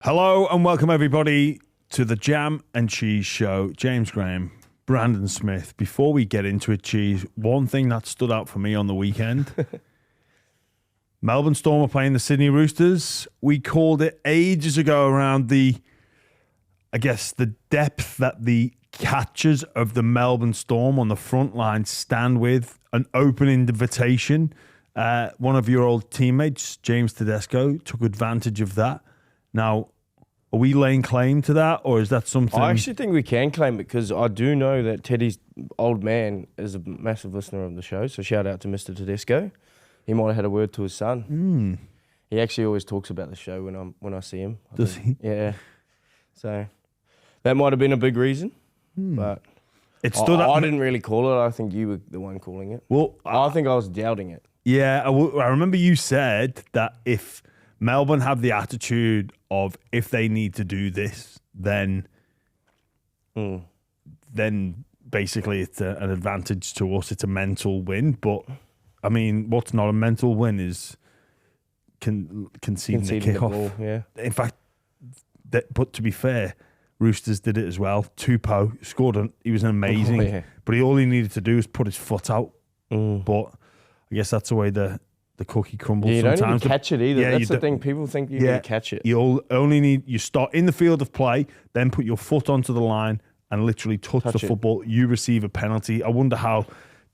Hello and welcome everybody to the Jam and Cheese Show. James Graham, Brandon Smith. Before we get into it, Cheese, one thing that stood out for me on the weekend. Melbourne Storm are playing the Sydney Roosters. We called it ages ago around the depth that the catchers of the Melbourne Storm on the front line stand with. An open invitation. One of your old teammates, James Tedesco, took advantage of that. Now, are we laying claim to that, or is that something... I actually think we can claim it because I do know that Teddy's old man is a massive listener of the show, so shout out to Mr. Tedesco. He might have had a word to his son. He actually always talks about the show when I see him. Does he? Yeah. So that might have been a big reason, but It stood I out. didn't really call it. I think you were the one calling it. Well, I think I was doubting it. yeah, I remember you said that if Melbourne have the attitude of if they need to do this, then basically it's an advantage to us. It's a mental win. But, I mean, what's not a mental win is conceding the kickoff. ball, yeah. In fact, but to be fair, Roosters did it as well. Tupou scored. He was amazing. yeah. But all he needed to do was put his foot out. But I guess that's the way the cookie crumbles Yeah, you sometimes. don't need to catch it either. Yeah, That's the thing. People think you need to catch it. You only need, you start in the field of play, then put your foot onto the line and literally touch the football. You receive a penalty. I wonder how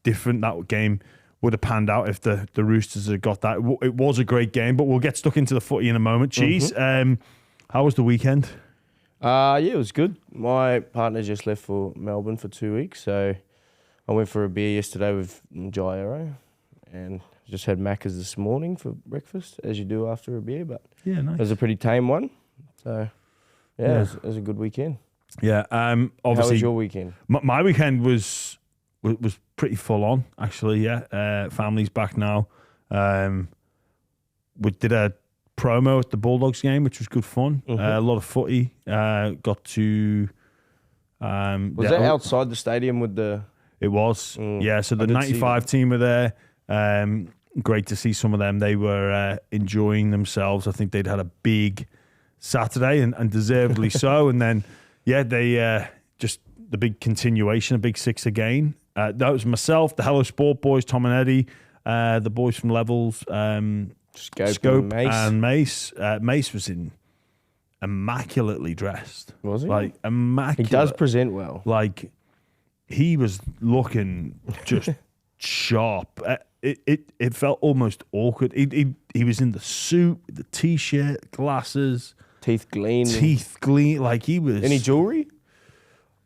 different that game would have panned out if the Roosters had got that. It was a great game, but we'll get stuck into the footy in a moment. Cheese, how was the weekend? Yeah, it was good. My partner just left for Melbourne for 2 weeks, so I went for a beer yesterday with Jairo and just had Macca's this morning for breakfast, as you do after a beer, but Yeah, nice. it was a pretty tame one. So, yeah. It was a good weekend. Yeah, How obviously. was your weekend? My weekend was pretty full on, actually. Yeah, family's back now. We did a promo at the Bulldogs game, which was good fun. A lot of footy. Got to. Was that outside the stadium with the... It was. Yeah. So the I did see 95 team were there. Great to see some of them. They were enjoying themselves. I think they'd had a big Saturday and deservedly so. And then, yeah, they just the big continuation, a big six again. That was myself, the Hello Sport boys, Tom and Eddie, the boys from Levels, Scope and Mace. Mace was immaculately dressed. Was he? Like, immaculate. He does present well. Like, he was looking just sharp. It felt almost awkward. He was in the suit, the t-shirt, glasses, Teeth gleaming. like he was. Any jewellery?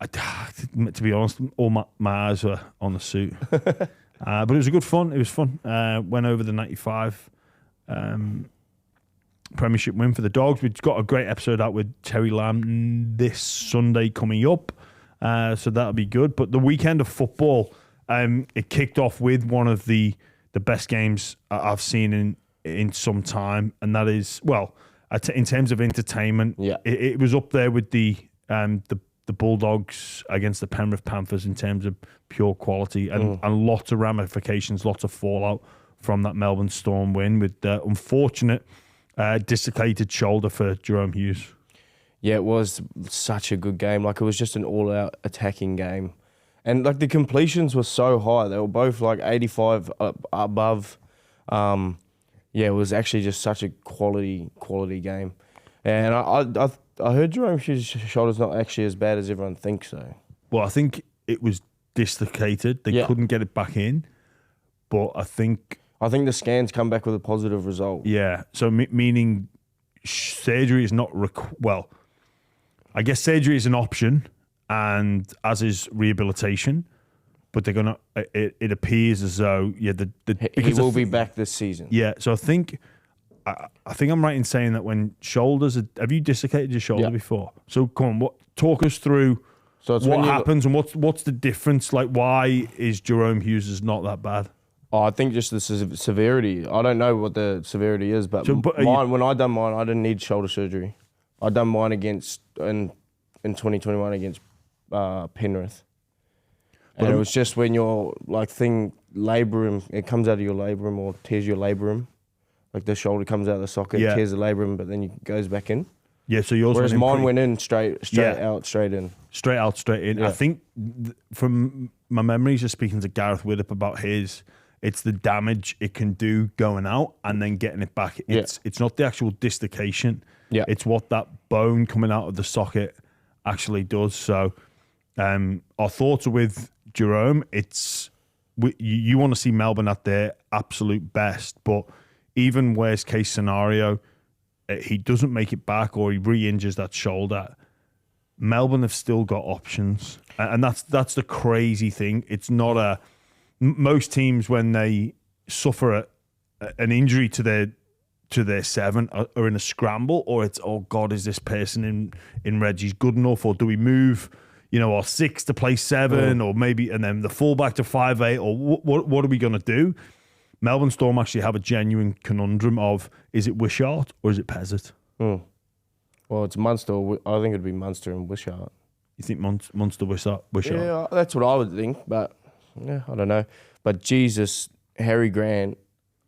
To be honest, all my eyes were on the suit. But it was a good fun. It was fun. Went over the 95 Premiership win for the Dogs. We've got a great episode out with Terry Lamb this Sunday coming up. So that'll be good. But the weekend of football, it kicked off with one of the best games I've seen in some time, and that is, well, in terms of entertainment, it was up there with the Bulldogs against the Penrith Panthers in terms of pure quality and lots of ramifications, lots of fallout from that Melbourne Storm win with the unfortunate dislocated shoulder for Jerome Hughes. Yeah, it was such a good game. Like, it was just an all-out attacking game. And, like, the completions were so high. They were both, like, 85 above. Yeah, it was actually just such a quality game. And I heard Jerome Hughes' shoulder's not actually as bad as everyone thinks, so. Well, I think it was dislocated. They couldn't get it back in. But I think the scans come back with a positive result. Yeah, so meaning surgery is not... well, I guess surgery is an option, and as is rehabilitation, but they're gonna. It appears as though he will be back this season. Yeah, so I think I'm right in saying that when shoulders have you dislocated your shoulder before? So come on, talk us through what happens and what's the difference? Like, why is Jerome Hughes not that bad? Oh, I think just the severity. I don't know what the severity is, but when I done mine, I didn't need shoulder surgery. I done mine in 2021 against Penrith. And it was just when your labrum, it comes out of your labrum or tears your labrum. Like, the shoulder comes out of the socket, tears the labrum, but then it goes back in. Yeah, so yours Whereas went in mine pretty- went in straight in. straight out, straight in. Yeah. I think from my memories of speaking to Gareth Widdop about his, it's the damage it can do going out and then getting it back. It's not the actual dislocation. Yeah. It's what that bone coming out of the socket actually does. So our thoughts are with Jerome. You want to see Melbourne at their absolute best, but even worst case scenario, he doesn't make it back or he re-injures that shoulder. Melbourne have still got options, and that's the crazy thing. It's not most teams when they suffer an injury to their seven are in a scramble, or it's, oh God, is this person in Reggie's good enough, or do we move our 6 to play 7, or maybe, and then the fullback to 5'8", or what are we going to do? Melbourne Storm actually have a genuine conundrum of, is it Wishart or is it Pezzett? Well, it's Munster. I think it'd be Munster and Wishart. You think Munster Wishart? Yeah, that's what I would think, but yeah, I don't know. But Jesus, Harry Grant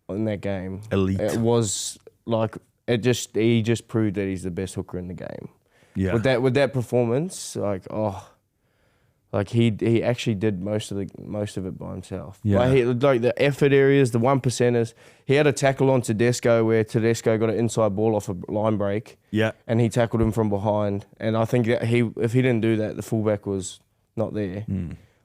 in that game, elite. It was like he just proved that he's the best hooker in the game. Yeah. With that performance, he actually did most of it by himself. Yeah. Like the effort areas, the 1%ers. He had a tackle on Tedesco where Tedesco got an inside ball off a line break. Yeah. And he tackled him from behind. And I think that if he didn't do that, the fullback was not there.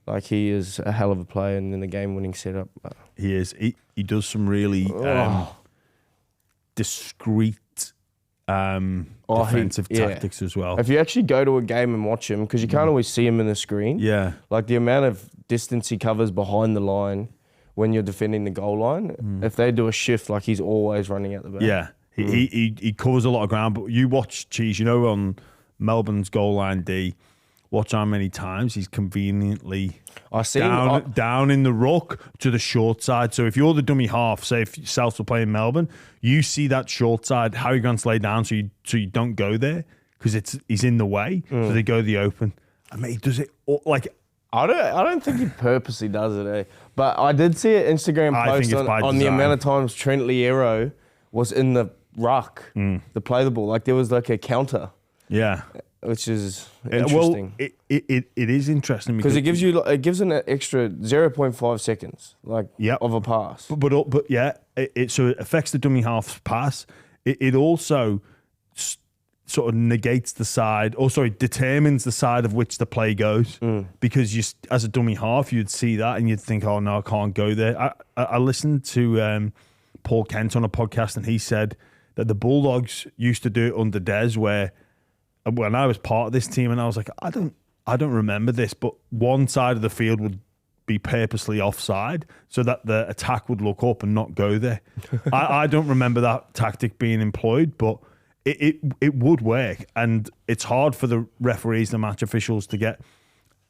Like, he is a hell of a player and in the game-winning setup. He is. He does some really discreet defensive tactics as well. If you actually go to a game and watch him, because you can't always see him in the screen. Yeah. Like, the amount of distance he covers behind the line when you're defending the goal line, if they do a shift, like, he's always running out the back. Yeah. He covers a lot of ground, but you watch Cheese, on Melbourne's goal line D, watch how many times he's conveniently down in the ruck to the short side. So if you're the dummy half, say if Souths were playing Melbourne, you see that short side, Harry Grant's laid down so you don't go there because he's in the way. So they go the open. I mean, he does it like... I don't think he purposely does it, eh? But I did see an Instagram post on the amount of times Trent Liero was in the ruck to play the ball. Like, there was like a counter. Yeah. Which is interesting. Well, it is interesting because it gives an extra 0.5 seconds of a pass. But yeah, so it affects the dummy half's pass. It also sort of negates the side, determines the side of which the play goes. Because as a dummy half, you'd see that and you'd think, oh no, I can't go there. I listened to Paul Kent on a podcast, and he said that the Bulldogs used to do it under Des, where when I was part of this team, and I was like, I don't remember this, but one side of the field would be purposely offside so that the attack would look up and not go there. I don't remember that tactic being employed, but it would work, and it's hard for the referees, the match officials, to get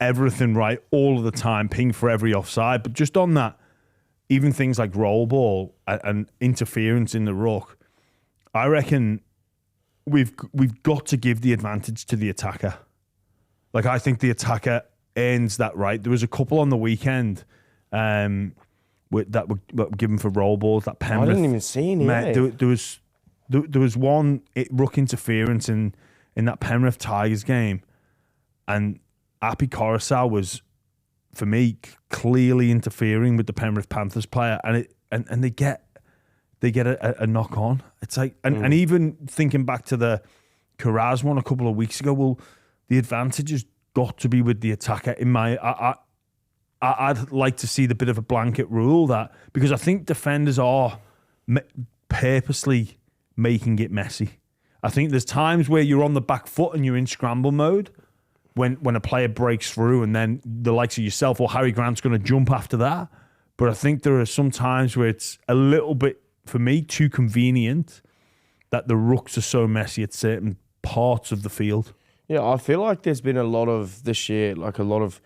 everything right all of the time, ping for every offside. But just on that, even things like roll ball and interference in the ruck, I reckon we've got to give the advantage to the attacker. Like, I think the attacker earns that right. There was a couple on the weekend that were given for roll balls. That Penrith, I didn't even see any. There was one ruck interference in that Penrith Tigers game, and Api Coruscant was, for me, clearly interfering with the Penrith Panthers player, and they get a knock on. It's like, and even thinking back to the Karaz one a couple of weeks ago, well, the advantage has got to be with the attacker. I'd like to see the bit of a blanket rule that, because I think defenders are purposely making it messy. I think there's times where you're on the back foot and you're in scramble mode when a player breaks through, and then the likes of yourself or Harry Grant's going to jump after that. But I think there are some times where it's a little bit, for me, too convenient that the rucks are so messy at certain parts of the field. Yeah, I feel like there's been a lot of this year, like a lot of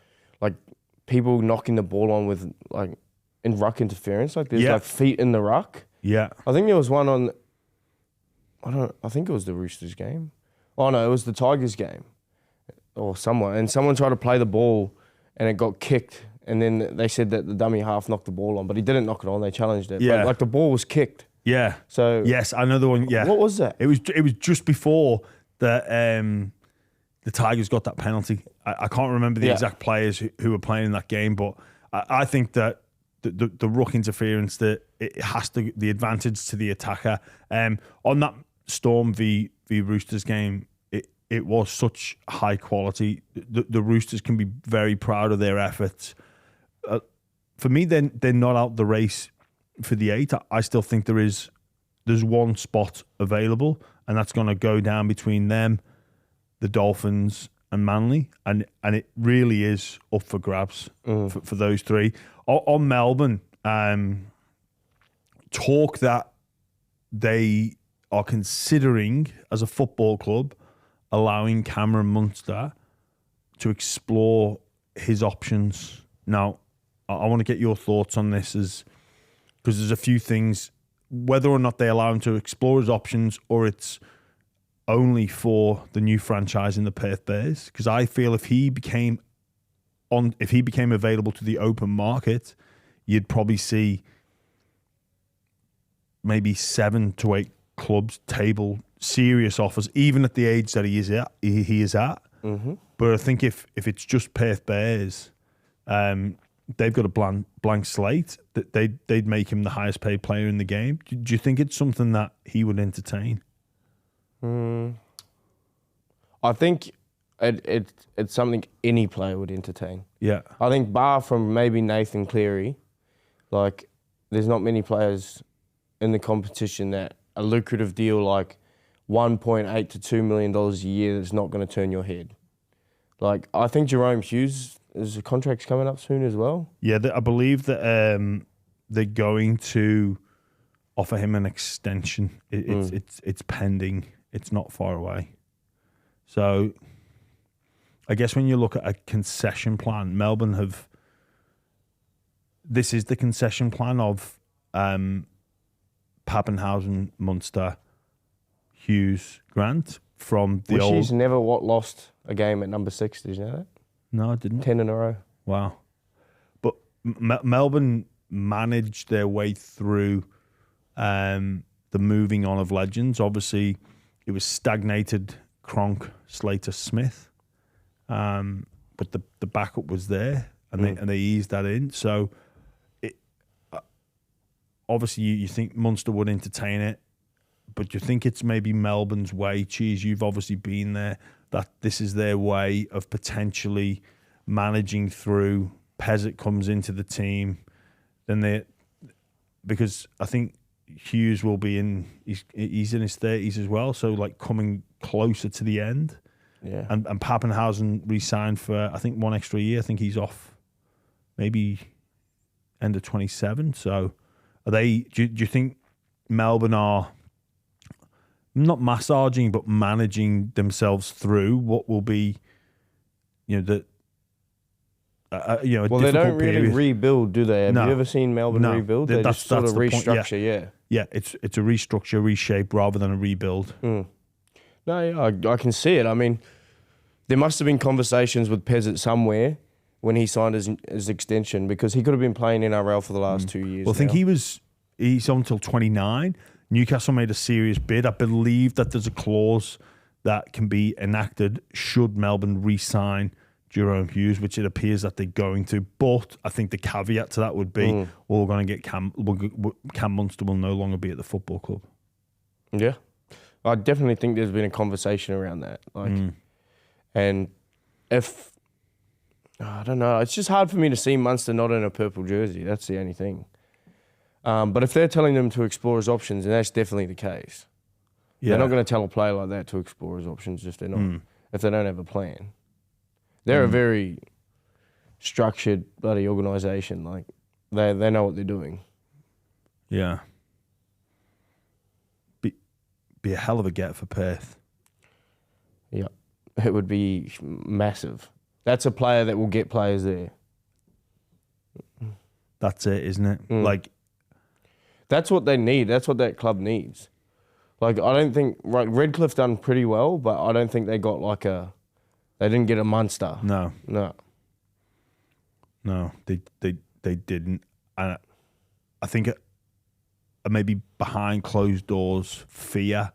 people knocking the ball on with in ruck interference. Like there's feet in the ruck. Yeah. I think there was one on, I think it was the Roosters game. Oh no, it was the Tigers game or someone. And someone tried to play the ball and it got kicked. And then they said that the dummy half knocked the ball on, but he didn't knock it on. They challenged it. Yeah. But the ball was kicked. Yeah. So yes, another one. Yeah. What was that? It was just before that the Tigers got that penalty. I can't remember the exact players who were playing in that game, but I think that the ruck interference, that it has to the advantage to the attacker. On that Storm v Roosters game, it was such high quality. The Roosters can be very proud of their efforts. For me, they're not out the race for the 8. I still think there's one spot available, and that's going to go down between them, the Dolphins, and Manly, and it really is up for grabs for those 3. On Melbourne, talk that they are considering, as a football club, allowing Cam Munster to explore his options. Now, I want to get your thoughts on this, because there's a few things, whether or not they allow him to explore his options, or it's only for the new franchise in the Perth Bears. Because I feel if he became available to the open market, you'd probably see maybe 7 to 8 clubs table serious offers, even at the age that he is at. Mm-hmm. But I think if it's just Perth Bears, they've got a blank slate, that they'd make him the highest paid player in the game. Do you think it's something that he would entertain? I think it's something any player would entertain. Yeah. I think bar from maybe Nathan Cleary, like, there's not many players in the competition that a lucrative deal like $1.8 to $2 million a year that's not going to turn your head. Like, I think Jerome Hughes, his contract's coming up soon as well. Yeah, I believe that they're going to offer him an extension. It's pending. It's not far away. So I guess when you look at a concession plan, Melbourne have... This is the concession plan of Pappenhausen, Munster, Hughes, Grant from the old... He's never lost a game at number 6, did you know that? No, I didn't. 10 in a row. Wow. But Melbourne managed their way through the moving on of legends. Obviously, it was stagnated Cronk, Slater, Smith. But the backup was there, and they eased that in. So, obviously, you think Munster would entertain it, but you think it's maybe Melbourne's way. Cheese, you've obviously been there, that this is their way of potentially managing through. Pezzett comes into the team, then because I think Hughes will be he's in his 30s as well, so like coming closer to the end. Yeah. And Pappenhausen re-signed for, I think, 1 extra year. I think he's off maybe end of 27. So are they? Do you think Melbourne are not massaging but managing themselves through what will be, the well, they don't really rebuild, do they? Have you ever seen Melbourne rebuild? They just sort of restructure. Yeah, it's a restructure, reshape rather than a rebuild. No, yeah, I can see it. I mean, there must have been conversations with Pezzett somewhere when he signed his extension, because he could have been playing NRL for the last 2 years. Well, I think he's on until 29. Newcastle made a serious bid. I believe that there's a clause that can be enacted should Melbourne re-sign Jerome Hughes, which it appears that they're going to. But I think the caveat to that would be, we're going to get Cam Munster will no longer be at the football club. Yeah. I definitely think there's been a conversation around that. And if... I don't know. It's just hard for me to see Munster not in a purple jersey. That's the only thing. But if they're telling them to explore his options, then that's definitely the case. Yeah. They're not going to tell a player like that to explore his options if they don't have a plan. They're a very structured bloody organisation. Like, they know what they're doing. Yeah. Be a hell of a get for Perth. Yeah. It would be massive. That's a player that will get players there. That's it, isn't it? Like, that's what they need. That's what that club needs. Like, I don't think... Right, Redcliffe done pretty well, but I don't think they got like a... They didn't get a Munster. No, they didn't. And I think maybe behind closed doors fear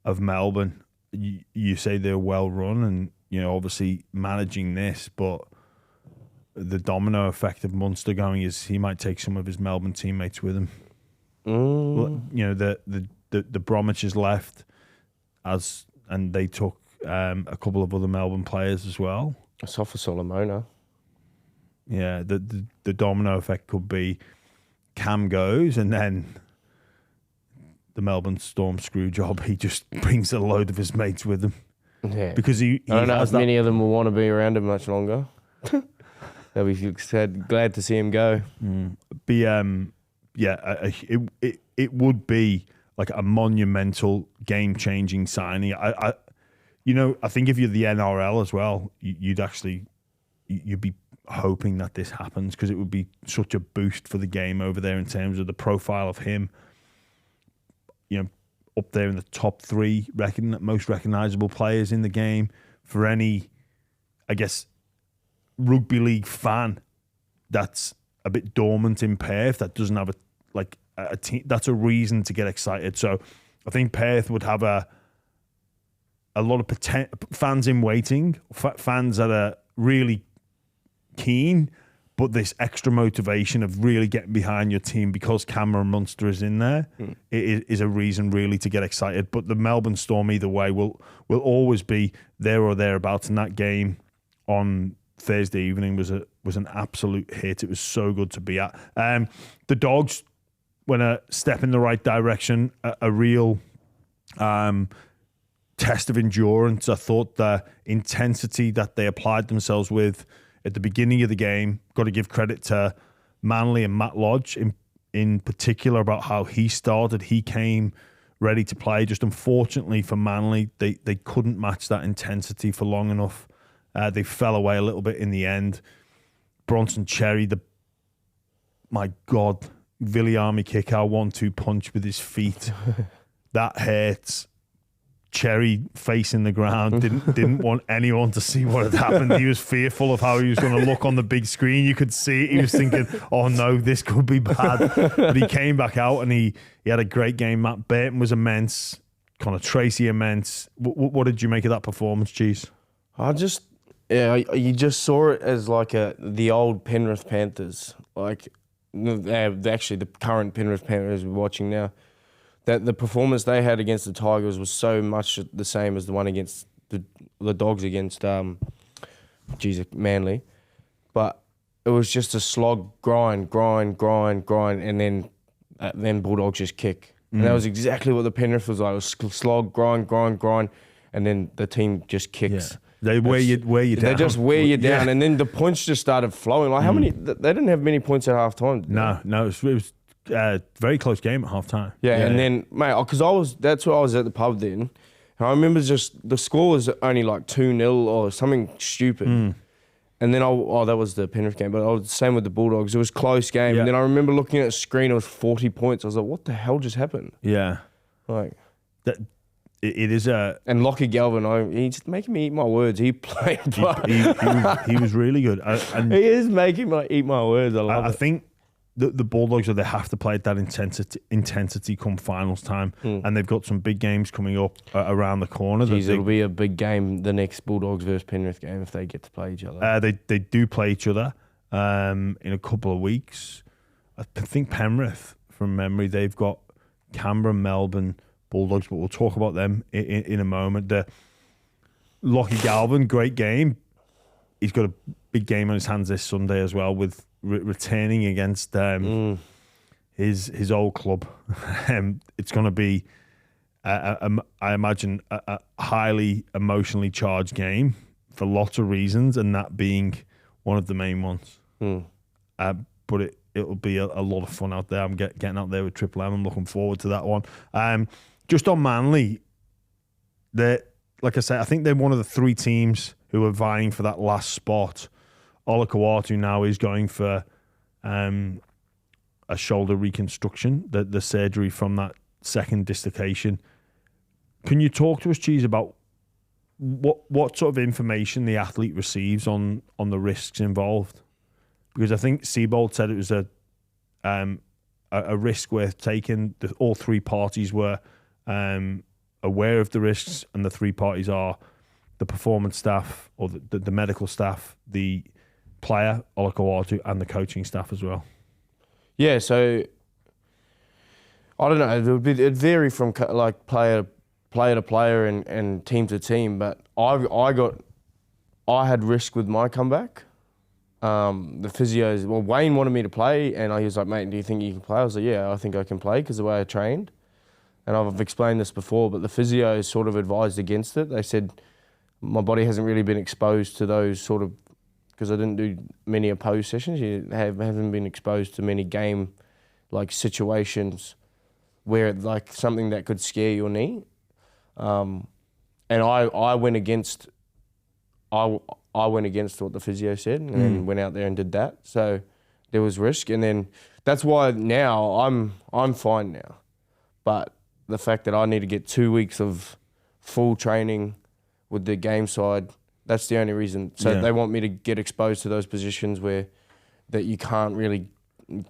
of Melbourne you say they're well run, and obviously managing this, but the domino effect of Munster going is he might take some of his Melbourne teammates with him. The Bromwiches left, and they took a couple of other Melbourne players as well. I saw for Solomona. Yeah, the domino effect could be Cam goes, and then the Melbourne Storm screw job. He just brings a load of his mates with him. Yeah, because he I don't know if many of them will want to be around him much longer. They'll be glad to see him go. It would be like a monumental, game-changing signing. I think if you're the NRL as well, you'd be hoping that this happens, because it would be such a boost for the game over there in terms of the profile of him. Up there in the top 3 most recognisable players in the game for any, I guess, rugby league fan that's a bit dormant in Perth, that doesn't have a team. That's a reason to get excited. So I think Perth would have a lot of fans in waiting, fans that are really keen, but this extra motivation of really getting behind your team because Cameron Munster is in there is a reason really to get excited. But the Melbourne Storm, either way, will always be there or thereabouts. And that game on Thursday evening was an absolute hit. It was so good to be at. The Dogs went a step in the right direction, a real test of endurance. I thought the intensity that they applied themselves with at the beginning of the game, got to give credit to Manly and Matt Lodge in particular about how he started. He came ready to play. Just unfortunately for Manly, they couldn't match that intensity for long enough. They fell away a little bit in the end. Bronson Cherry, my God, Viliami kick out 1-2 punch with his feet. That hurts. Cherry facing the ground, didn't want anyone to see what had happened. He was fearful of how he was going to look on the big screen. You could see it. He was thinking, oh no, this could be bad. But he came back out and he had a great game. Matt Burton was immense. Connor Tracy immense. What did you make of that performance, Cheese? You just saw it as like the old Penrith Panthers. Like, actually the current Penrith Panthers we're watching now. That the performance they had against the Tigers was so much the same as the one against the Dogs against Manly, but it was just a slog, grind, and then Bulldogs just kick, and that was exactly what the Penrith was like. It was slog, grind, and then the team just kicks. Yeah. They wear you down. They just wear you down, and then the points just started flowing. Like how many? They didn't have many points at half time. No, it was very close game at half time. Yeah, and then, mate, because that's where I was at the pub then. And I remember just the score was only like 2-0 or something stupid. And then that was the Penrith game, but I was the same with the Bulldogs. It was a close game. Yeah. And then I remember looking at the screen, it was 40 points. I was like, what the hell just happened? Yeah. Like, it is a... And Lockie Galvin, he's making me eat my words. He played... He was really good. He is making me eat my words. I think the Bulldogs, they have to play at that intensity come finals time, and they've got some big games coming up around the corner. It'll be a big game, the next Bulldogs versus Penrith game, if they get to play each other. They do play each other in a couple of weeks. I think Penrith, from memory, they've got Canberra, Melbourne, Bulldogs, but we'll talk about them in a moment. The Lockie Galvin, great game. He's got a big game on his hands this Sunday as well, with returning against his old club. It's going to be, I imagine, a highly emotionally charged game for lots of reasons, and that being one of the main ones. But it'll be a lot of fun out there. I'm getting out there with Triple M. I'm looking forward to that one. Just on Manly, like I said, I think they're one of the 3 teams who are vying for that last spot. Ola Kawatu now is going for a shoulder reconstruction, the surgery from that second dislocation. Can you talk to us, Cheese, about what sort of information the athlete receives on the risks involved? Because I think Seabold said it was a risk worth taking. All 3 parties were aware of the risks, and the three parties are the performance staff or the medical staff, the player, Olakau'atu, and the coaching staff as well. Yeah, so I don't know. It'd vary from like player to player and team to team, but I had risk with my comeback. The physios, Wayne wanted me to play, and he was like, mate, do you think you can play? I was like, yeah, I think I can play because the way I trained. And I've explained this before, but the physios sort of advised against it. They said my body hasn't really been exposed to those sort of, because I didn't do many opposed sessions. You haven't been exposed to many game like situations where like something that could scare your knee. And I went against I went against what the physio said, and then went out there and did that. So there was risk, and then that's why now I'm fine now. But the fact that I need to get 2 weeks of full training with the game side, that's the only reason. So they want me to get exposed to those positions where that you can't really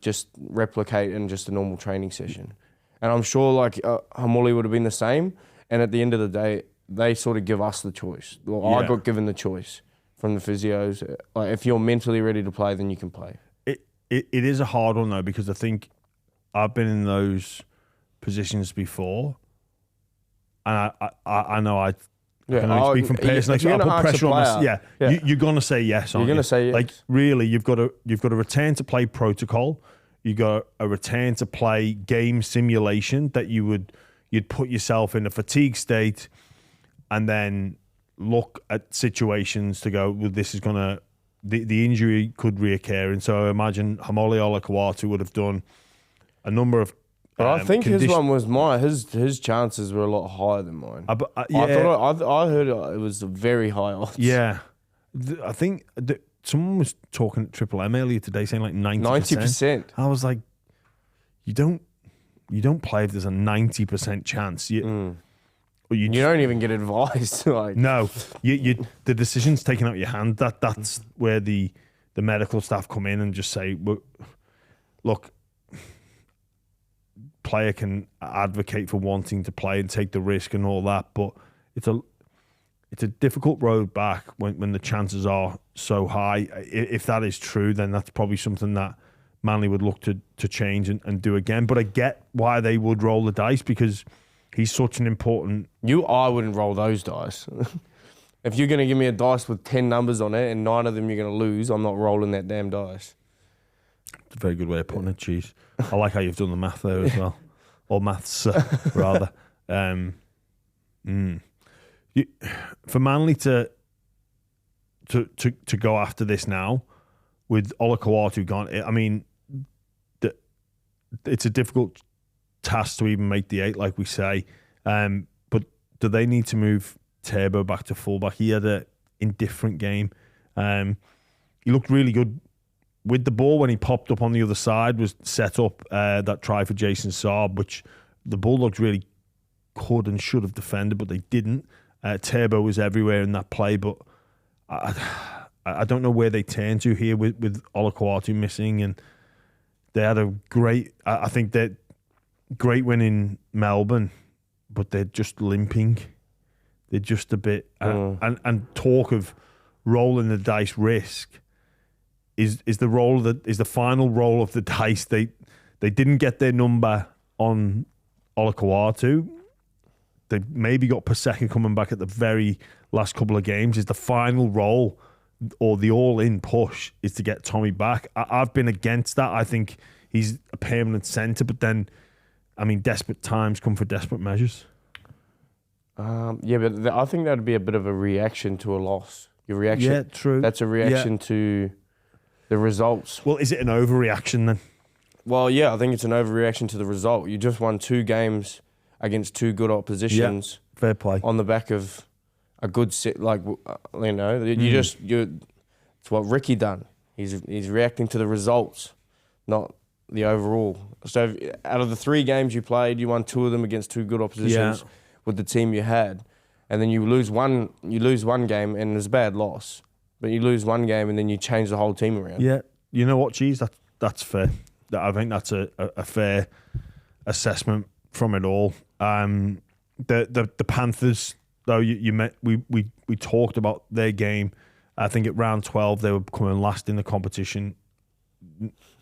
just replicate in just a normal training session. And I'm sure like Hamuli would have been the same. And at the end of the day, they sort of give us the choice. Well, I got given the choice from the physios. Like, if you're mentally ready to play, then you can play. It is a hard one though, because I think I've been in those positions before, and I know I can only speak from personal experience. I put pressure on this. Yeah. You're gonna say yes. You're gonna say yes. Like really, you've got to return to play protocol. You got a return to play game simulation that you'd put yourself in a fatigue state, and then look at situations to go, well, this is gonna the injury could reoccur, and so I imagine Hamole Olakau'atu would have done a number of. But I think his one was his chances were a lot higher than mine. I heard it was very high odds. Yeah, I think someone was talking at Triple M earlier today, saying like 90%. I was like, you don't play if there's a 90% chance. You don't even get advised. Like. No, the decision's taken out of your hand. That's where the medical staff come in and just say, well, look. Player can advocate for wanting to play and take the risk and all that, but it's a difficult road back when the chances are so high. If that is true, then that's probably something that Manly would look to change and do again. But I get why they would roll the dice, because he's such an important... I wouldn't roll those dice. If you're going to give me a dice with 10 numbers on it and 9 of them you're going to lose, I'm not rolling that damn dice. It's a very good way of putting it, Cheese. I like how you've done the math there as well. Or maths, rather. For Manly to go after this now, with Olakau'atu gone, I mean, it's a difficult task to even make the 8, like we say. But do they need to move Turbo back to fullback? He had an indifferent game. He looked really good with the ball when he popped up on the other side, was set up that try for Jason Saab, which the Bulldogs really could and should have defended, but they didn't. Turbo was everywhere in that play, but I don't know where they turn to here with Olakau'atu missing, and they had a great, I think that great win in Melbourne, but they're just limping. They're just a bit, and talk of rolling the dice risk. Is the final roll of the dice. They didn't get their number on Olakau'atu. They maybe got Paseka coming back at the very last couple of games. Is the final roll or the all-in push is to get Tommy back. I've been against that. I think he's a permanent centre, but then, I mean, desperate times come for desperate measures. But I think that'd be a bit of a reaction to a loss. Your reaction. Yeah, true. That's a reaction to the results. Well, is it an overreaction then? Well, yeah, I think it's an overreaction to the result. You just won 2 games against 2 good oppositions. Yeah, fair play. On the back of a good set, it's what Ricky done. He's reacting to the results, not the overall. So out of the 3 games you played, you won 2 of them against 2 good oppositions with the team you had, and then you lose one game and it's a bad loss. But you lose one game and then you change the whole team around. Yeah, you know what, Cheese? That's fair. I think that's a fair assessment from it all. The Panthers, though, we talked about their game. I think at round 12 they were coming last in the competition.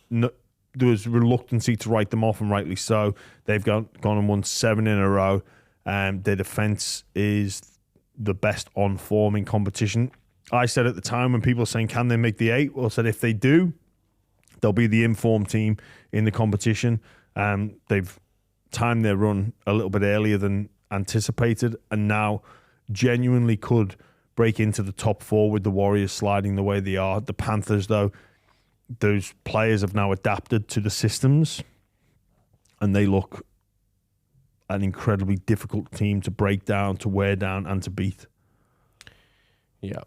There was reluctancy to write them off, and rightly so. They've gone and won 7 in a row. Their defence is the best on form in competition. I said at the time when people were saying, can they make the 8? Well, I said if they do, they'll be the informed team in the competition. They've timed their run a little bit earlier than anticipated, and now genuinely could break into the top 4 with the Warriors sliding the way they are. The Panthers, though, those players have now adapted to the systems, and they look an incredibly difficult team to break down, to wear down, and to beat. Yeah,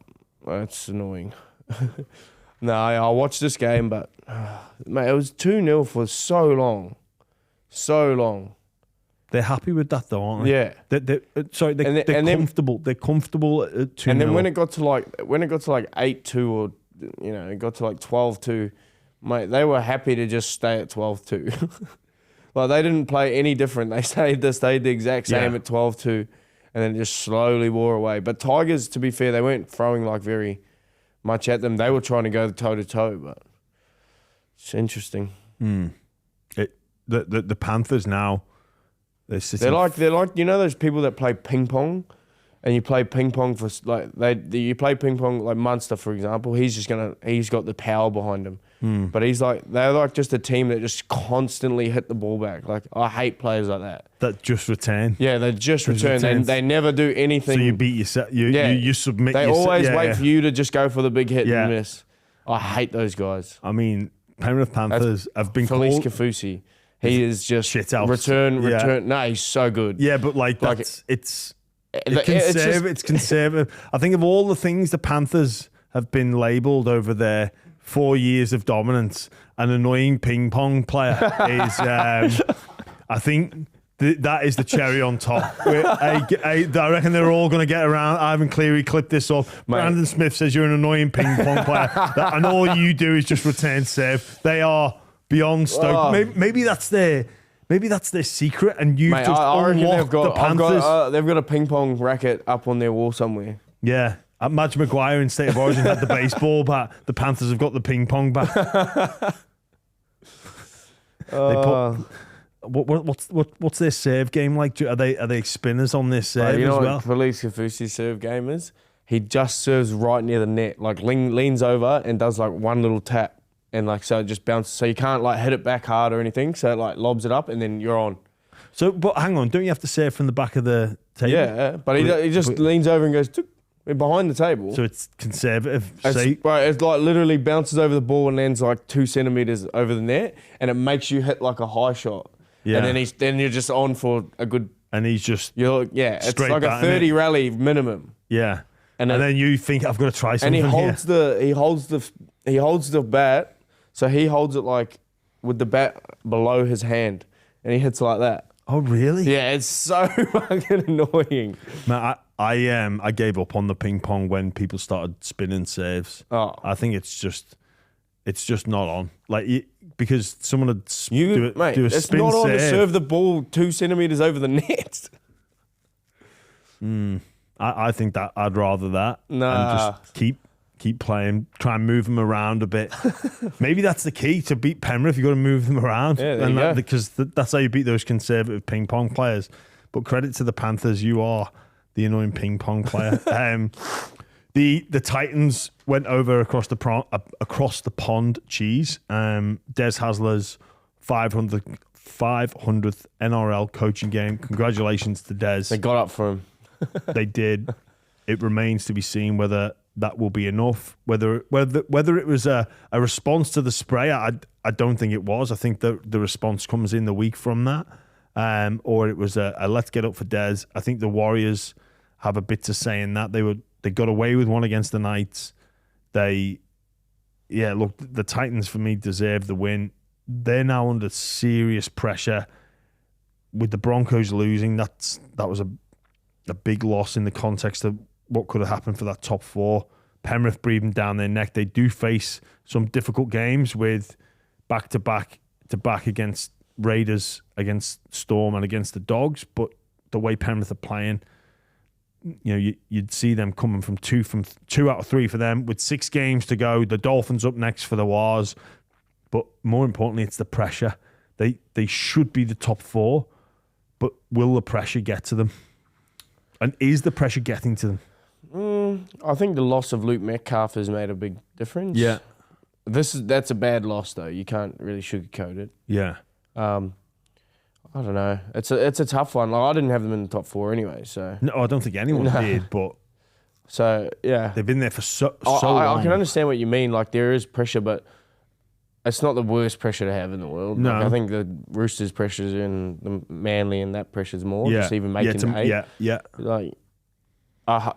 that's annoying. No, I watched this game, but mate, it was 2-0 for so long. So long. They're happy with that, though, aren't they? Yeah. They're comfortable. They're comfortable at 2-0. And then when it got to like 8-2 or it got to like 12-2, mate, they were happy to just stay at 12-2. Like they didn't play any different. They stayed the exact same at 12-2, and then just slowly wore away. But Tigers, to be fair, they weren't throwing like very much at them. They were trying to go toe to toe, but it's interesting. The Panthers now, they're like those people that play ping pong, and you play ping pong for you play ping pong like Munster, for example. He's got the power behind him, but they're like just a team that just constantly hit the ball back. Like I hate players like that. That just return. Yeah, they just return. They never do anything. So you beat yourself. You submit. They always wait for you to just go for the big hit and miss. I hate those guys. I mean, Penrith Panthers have been Felice called... Kafusi. He is just shit out. Return. No, he's so good. Yeah, but it's conservative. I think of all the things the Panthers have been labelled over their 4 years of dominance, an annoying ping pong player is. I think that is the cherry on top. I reckon they're all going to get around. Ivan Cleary clipped this off. Mate. Brandon Smith says you're an annoying ping pong player, and all you do is just return serve. They are beyond stoked. Maybe that's their secret, and you've just unlocked the Panthers. They've got a ping pong racket up on their wall somewhere. Yeah. Madge Maguire in State of Origin had the baseball bat. The Panthers have got the ping pong bat. What's their serve game like? Are they spinners on their serve as well? Felice Kafusi's serve game is? He just serves right near the net, like leans over and does like one little tap. And so it just bounces. So you can't like hit it back hard or anything. So it like lobs it up and then you're on. So, but hang on, don't you have to serve from the back of the table? Yeah, but he just leans over and goes behind the table. So it's conservative. It's like literally bounces over the ball and lands like 2 centimeters over the net, and it makes you hit like a high shot. Yeah. And then you're just on for a good. And he's just it's like a 30 rally minimum. Yeah. And then you think I've got to try something. And he holds the bat. So he holds it like with the bat below his hand, and he hits like that. Oh, really? Yeah, it's so fucking annoying. Man, I gave up on the ping pong when people started spinning serves. Oh, I think it's just not on. Like because someone would do a spin it's not on serve. to serve the ball 2 centimeters over the net. I think that I'd rather that. Nah. And just keep playing, try and move them around a bit. Maybe that's the key to beat Penrith. You've got to move them around. Yeah, there you go. Because that's how you beat those conservative ping pong players. But credit to the Panthers, you are the annoying ping pong player. The Titans went over across the pond. Cheese. Des Hasler's 500th NRL coaching game. Congratulations to Des. They got up for him. They did. It remains to be seen whether that will be enough. Whether it was a response to the spray, I don't think it was. I think the response comes in the week from that, or it was a let's get up for Des. I think the Warriors have a bit to say in that. They got away with one against the Knights. The Titans for me deserve the win. They're now under serious pressure with the Broncos losing. That was a big loss in the context of what could have happened for that top 4. Penrith breathing down their neck. They do face some difficult games with back-to-back against Raiders, against Storm and against the Dogs, but the way Penrith are playing, you'd see them coming from two out of three for them with 6 games to go. The Dolphins up next for the Wars, but more importantly, it's the pressure. They should be the top 4, but will the pressure get to them? And is the pressure getting to them? I think the loss of Luke Metcalf has made a big difference. Yeah. That's a bad loss though. You can't really sugarcoat it. Yeah. I don't know. It's a tough one. Like, I didn't have them in the top 4 anyway. So No, I don't think anyone did. But so yeah, they've been there for so long. I can understand what you mean. Like, there is pressure, but it's not the worst pressure to have in the world. No. Like, I think the Roosters pressure's and the Manly and that pressure's more. Just even making the 8. Yeah. Like,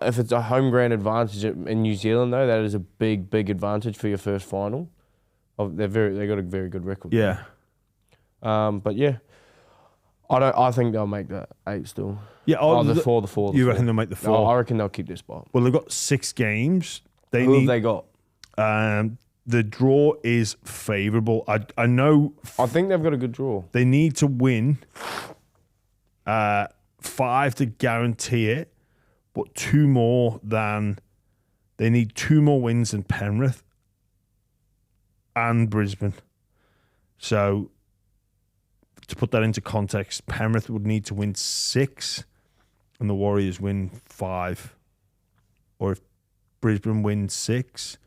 if it's a home ground advantage in New Zealand though, that is a big advantage for your first final. They got a very good record. Yeah. But yeah, I think they'll make that 8 still. Yeah. The 4. You reckon they'll make the 4? No, I reckon they'll keep their spot. Well, they've got 6 games. Who have they got? The draw is favourable. I know. I think they've got a good draw. They need to win 5 to guarantee it, but 2 more than they need 2 more wins than Penrith and Brisbane. So to put that into context, Penrith would need to win 6 and the Warriors win 5. Or if Brisbane wins 6,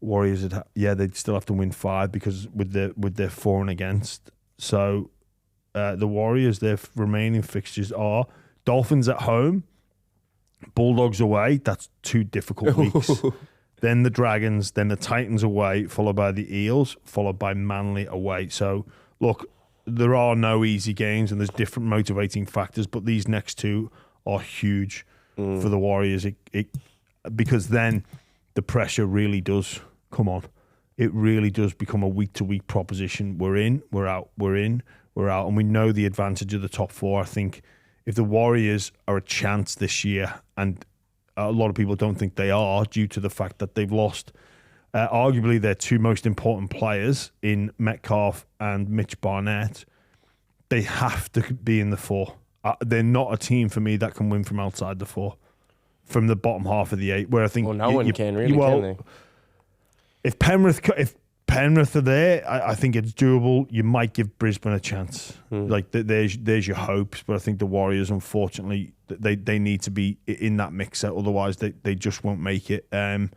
Warriors they'd still have to win 5 because with their for and against. So the Warriors, their remaining fixtures are Dolphins at home, Bulldogs away. That's 2 difficult weeks. Then the Dragons, then the Titans away, followed by the Eels, followed by Manly away. So look, there are no easy games and there's different motivating factors, but these next 2 are huge for the Warriors. Because then the pressure really does come on. It really does become a week-to-week proposition. We're in, we're out, we're in, we're out. And we know the advantage of the top 4. I think if the Warriors are a chance this year, and a lot of people don't think they are due to the fact that they've lost arguably their 2 most important players in Metcalf and Mitch Barnett, they have to be in the 4. They're not a team for me that can win from outside the 4. From the bottom half of the 8, where I think no one can really, can they? If Penrith are there, I think it's doable. You might give Brisbane a chance. Like there's your hopes, but I think the Warriors, unfortunately, they need to be in that mixer. Otherwise, they just won't make it. And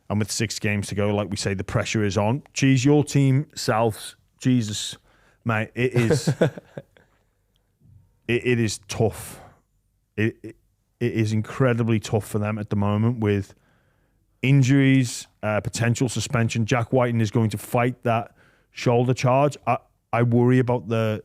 with 6 games to go, like we say, the pressure is on. Cheese, your team, Souths, Jesus, mate, it is. it is tough. It is incredibly tough for them at the moment with injuries, potential suspension. Jack Whiten is going to fight that shoulder charge. I worry about the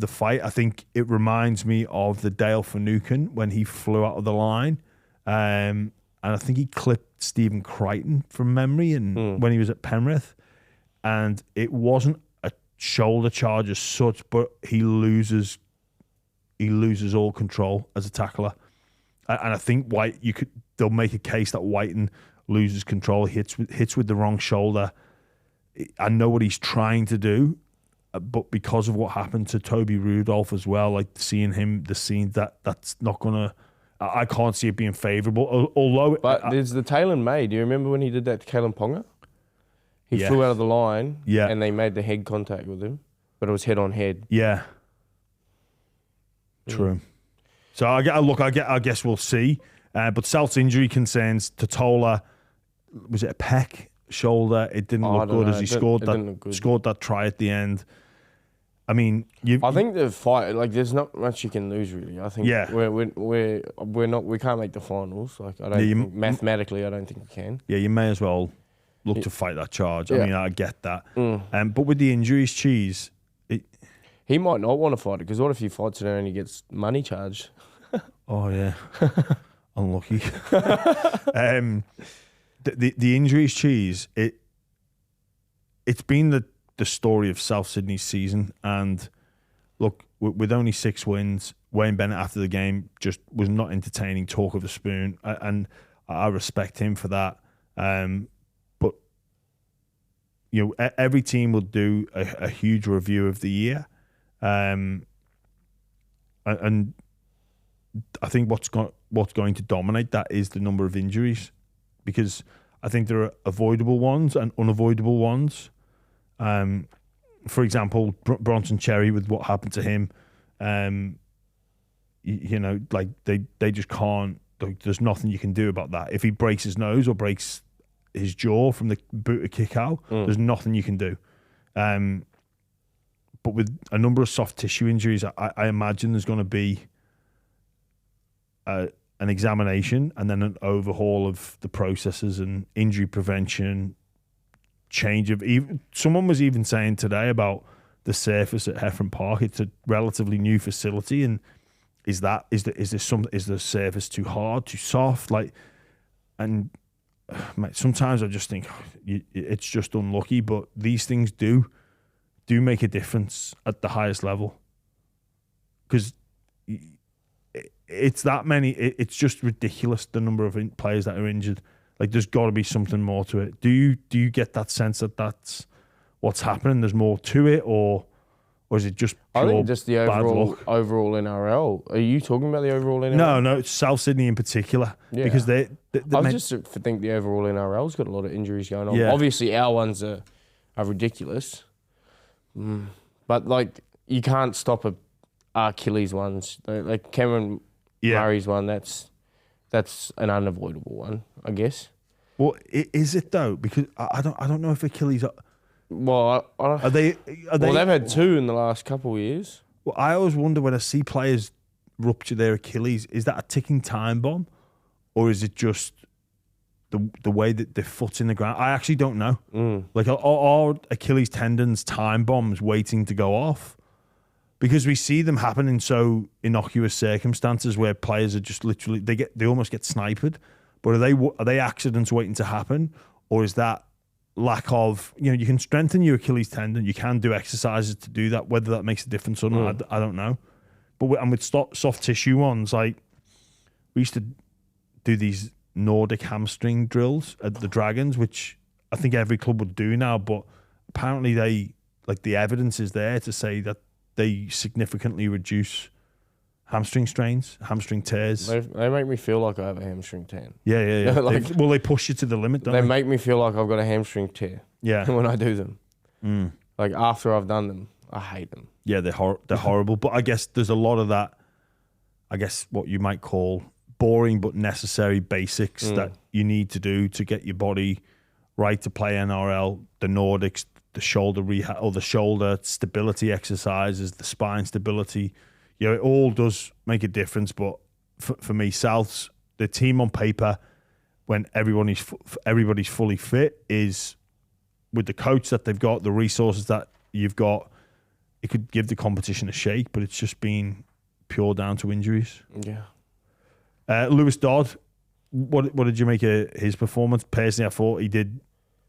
fight. I think it reminds me of the Dale Finucane when he flew out of the line. And I think he clipped Stephen Crichton from memory and when he was at Penrith. And it wasn't a shoulder charge as such, but he loses all control as a tackler. And I think they'll make a case that Whiten loses control, hits with the wrong shoulder. I know what he's trying to do, but because of what happened to Toby Rudolph as well, like seeing him, the scene that's not gonna. I can't see it being favourable. Although, there's the Taylor May. Do you remember when he did that to Kalen Ponga? He flew out of the line, and they made the head contact with him, but it was head on head. Yeah, true. So I guess we'll see. But South's injury concerns, Totola, was it a pec shoulder? It didn't look good as he scored that try at the end. I mean, I think the fight, like, there's not much you can lose really. I think we can't make the finals. Like, I don't think, mathematically, I don't think we can. Yeah, you may as well look to fight that charge. I mean, I get that. But with the injuries, Cheese, he might not want to fight it because what if he fights it and only gets money charged? Oh yeah, unlucky. The injuries, Cheese. It's been the story of South Sydney's season, and look, with only 6 wins, Wayne Bennett after the game just was not entertaining talk of a spoon, and I respect him for that. But every team will do a huge review of the year. and I think what's going to dominate that is the number of injuries, because I think there are avoidable ones and unavoidable ones. For example, Bronson Cherry, with what happened to him, like they just can't. Like, there's nothing you can do about that. If he breaks his nose or breaks his jaw from the booted kick out, there's nothing you can do. But with a number of soft tissue injuries, I imagine there's going to be an examination and then an overhaul of the processes and injury prevention, change of even. Someone was even saying today about the surface at Heffron Park. It's a relatively new facility, and is the surface too hard, too soft? Mate, sometimes I just think it's just unlucky, but these things do make a difference at the highest level, because it's that many. It's just ridiculous, the number of players that are injured. Like, there's got to be something more to it. Do you get that sense that that's what's happening? There's more to it, or is it just pure I think just the bad luck? overall NRL. Are you talking about the overall NRL? No, it's South Sydney in particular, because they I just think the overall NRL's got a lot of injuries going on. Yeah. Obviously, our ones are ridiculous, but like, you can't stop a Achilles ones. Like Cameron Murray's one. That's an unavoidable one, I guess. Well, is it though? Because I don't know if Achilles are. Well, Are they? Well, they've had 2 in the last couple of years. Well, I always wonder when I see players rupture their Achilles, is that a ticking time bomb, or is it just the way that their foot's in the ground? I actually don't know. Like, are Achilles tendons time bombs waiting to go off? Because we see them happen in so innocuous circumstances where players are just literally they almost get sniped. But are they accidents waiting to happen, or is that lack of, you can strengthen your Achilles tendon, you can do exercises to do that, whether that makes a difference or not, I don't know. But with soft tissue ones, like, we used to do these Nordic hamstring drills at the Dragons, which I think every club would do now, but apparently the evidence is there to say that they significantly reduce hamstring strains, hamstring tears. They make me feel like I have a hamstring tear. Yeah. They push you to the limit, don't they? They make me feel like I've got a hamstring tear. Yeah. When I do them. Like, after I've done them, I hate them. Yeah, they're horrible. But I guess there's a lot of that, I guess what you might call boring but necessary basics that you need to do to get your body right to play NRL, the Nordics, the shoulder rehab, or the shoulder stability exercises, the spine stability. It all does make a difference. But for me, Souths, the team on paper, when everybody's fully fit, is with the coach that they've got, the resources that you've got, it could give the competition a shake, but it's just been pure down to injuries. Yeah. Lewis Dodd, what did you make of his performance? Personally, I thought he did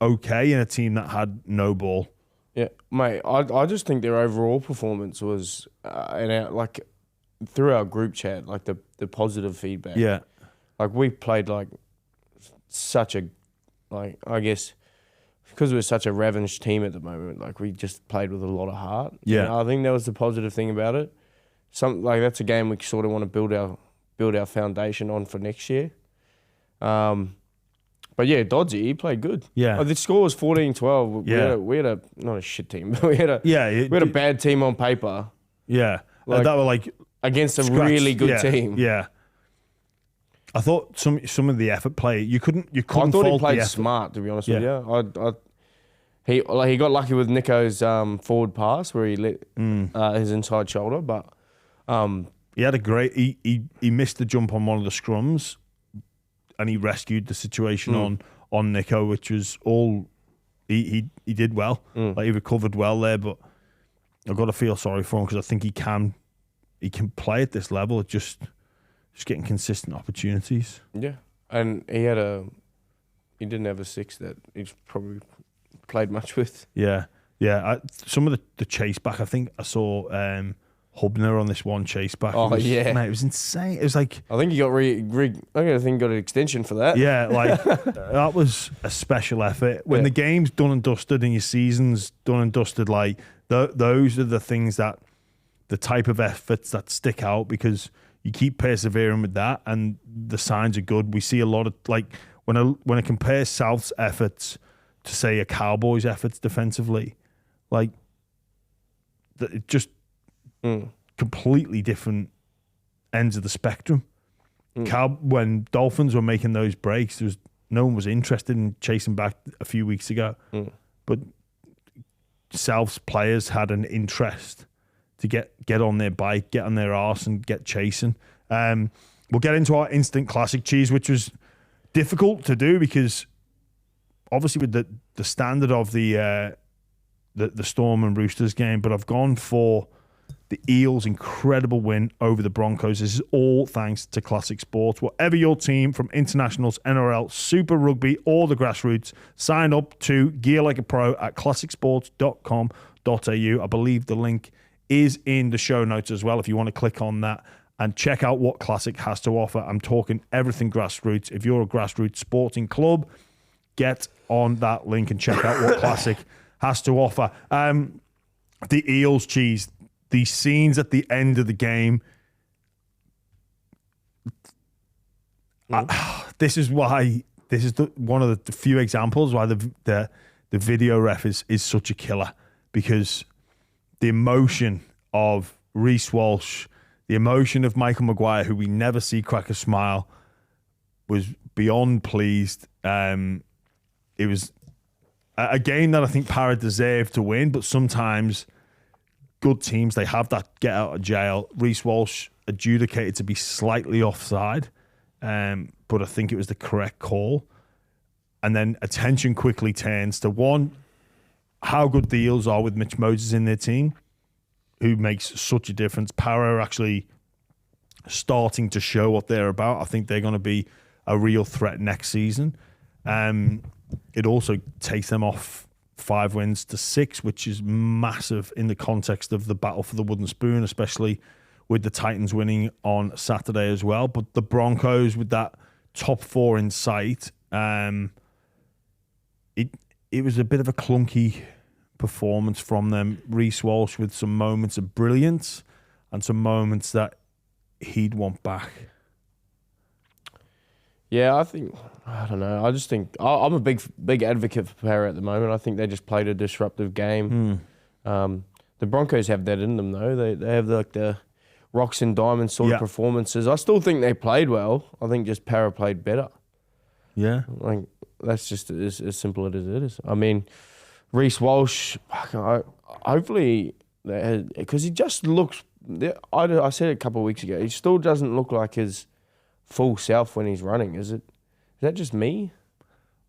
okay in a team that had no ball. Yeah, mate, I just think their overall performance was, through our group chat, like the positive feedback. Yeah. Like, we played like such a, like, I guess, because we're such a ravaged team at the moment, like, we just played with a lot of heart. Yeah. I think that was the positive thing about it. That's a game we sort of want to build our foundation on for next year. But yeah, Dodgy, he played good. Yeah. The score was 14-12. Yeah. We had a not a shit team, but we had a bad team on paper. Yeah. That were like against a really good team. Yeah. I thought some of the effort play, you couldn't I thought fault he played the effort. smart, to be honest with you. He got lucky with Nico's forward pass where he let his inside shoulder, but he had a great he missed the jump on one of the scrums, and he rescued the situation on Nico, which was all he did well. Like, he recovered well there, but I've got to feel sorry for him, because I think he can play at this level. It's just getting consistent opportunities. Yeah, and he didn't have a 6 that he's probably played much with. Yeah. Some of the chase back, I think I saw Hubner on this one chase back. Mate, it was insane. It was like, I think he got I think he got an extension for that. Yeah, like that was a special effort. When the game's done and dusted and your season's done and dusted, like those are the things that the type of efforts that stick out because you keep persevering with that and the signs are good. We see a lot of, like, when I compare South's efforts to, say, a Cowboys' efforts defensively, like, it just completely different ends of the spectrum. When Dolphins were making those breaks, no one was interested in chasing back a few weeks ago. But South's players had an interest to get on their bike, get on their arse and get chasing. We'll get into our instant classic cheese, which was difficult to do because obviously with the standard of the Storm and Roosters game, but I've gone for the Eels' incredible win over the Broncos. This is all thanks to Classic Sports. Whatever your team, from internationals, NRL, Super Rugby, or the grassroots, sign up to Gear Like a Pro at classicsports.com.au. I believe the link is in the show notes as well if you want to click on that and check out what Classic has to offer. I'm talking everything grassroots. If you're a grassroots sporting club, get on that link and check out what Classic has to offer. The Eels, cheese. The scenes at the end of the game. This is why. This is one of the few examples why the video ref is such a killer, because the emotion of Reece Walsh, the emotion of Michael Maguire, who we never see crack a smile, was beyond pleased. It was a game that I think Para deserved to win, but sometimes good teams, they have that get out of jail. Reece Walsh adjudicated to be slightly offside, but I think it was the correct call. And then attention quickly turns to, one, how good the Eels are with Mitch Moses in their team, who makes such a difference. Para are actually starting to show what they're about. I think they're going to be a real threat next season. It also takes them off 5 wins to 6, which is massive in the context of the battle for the wooden spoon, especially with the Titans winning on Saturday as well. But the Broncos, with that top 4 in sight, it was a bit of a clunky performance from them. Reece Walsh with some moments of brilliance and some moments that he'd want back. Yeah, I don't know. I just think I'm a big advocate for Para at the moment. I think they just played a disruptive game. The Broncos have that in them, though. They have like the rocks and diamonds sort of performances. I still think they played well. I think just Para played better. Yeah, like that's just as simple as it is. I mean, Reece Walsh, hopefully, because he just looks. I said it a couple of weeks ago. He still doesn't look like his full self when he's running. Is that just me?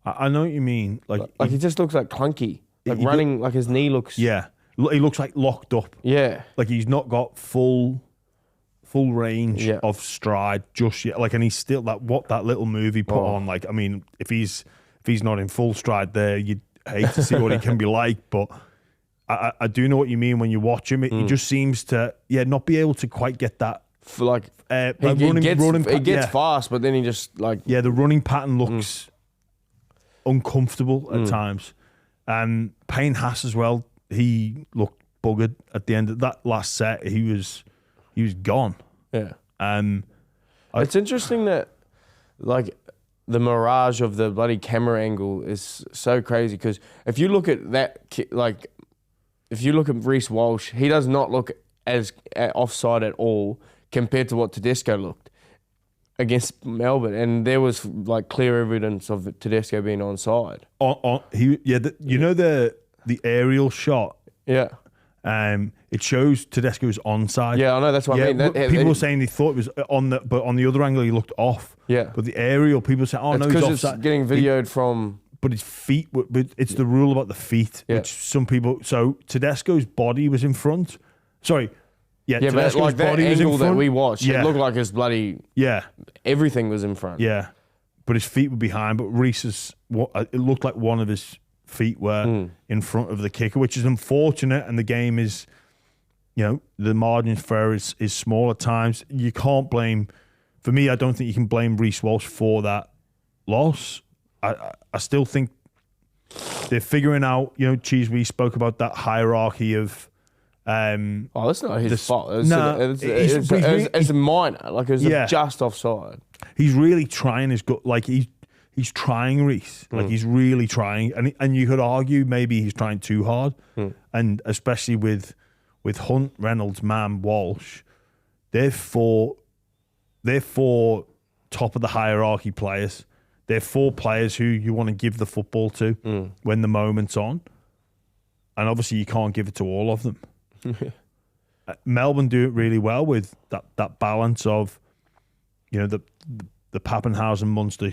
I know what you mean. Like he just looks like clunky. Like running, like his knee looks. Yeah, he looks like locked up. Yeah, like he's not got full range of stride just yet. Like, and he's still that little move he put on. Like, I mean, if he's not in full stride there, you'd hate to see what he can be like. But I do know what you mean when you watch him. He just seems to not be able to quite get that. He gets fast, but then he just like the running pattern looks uncomfortable at times. Payne Haas as well. He looked buggered at the end of that last set. He was gone. Yeah. It's interesting that like the mirage of the bloody camera angle is so crazy, because if you look at that, like if you look at Reece Walsh, he does not look as offside at all compared to what Tedesco looked against Melbourne, and there was like clear evidence of Tedesco being onside. The aerial shot. Yeah. It shows Tedesco's onside. Yeah, I know, that's what I mean. People were saying they thought it was but on the other angle he looked off. Yeah. But the aerial, people say, oh, no, he's offside. It's getting videoed from. But his feet, it's the rule about the feet, which some people. So Tedesco's body was in front. Sorry. Yeah, but like that angle that we watched, it looked like his bloody. Yeah. Everything was in front. Yeah. But his feet were behind. But Reece's, it looked like one of his feet were in front of the kicker, which is unfortunate. And the game is, the margin for error is small at times. You can't blame, for me, I don't think you can blame Reece Walsh for that loss. I still think they're figuring out, Cheese, we spoke about that hierarchy of That's not his fault. It's a minor. Like, it was just offside. He's really trying his gut. Like, he's trying, Reece. Like, he's really trying. And you could argue maybe he's trying too hard. And especially with Hunt, Reynolds, Mann, Walsh, they're four top of the hierarchy players. They're 4 players who you want to give the football to when the moment's on. And obviously you can't give it to all of them. Melbourne do it really well with that balance of, the Pappenhausen, Munster,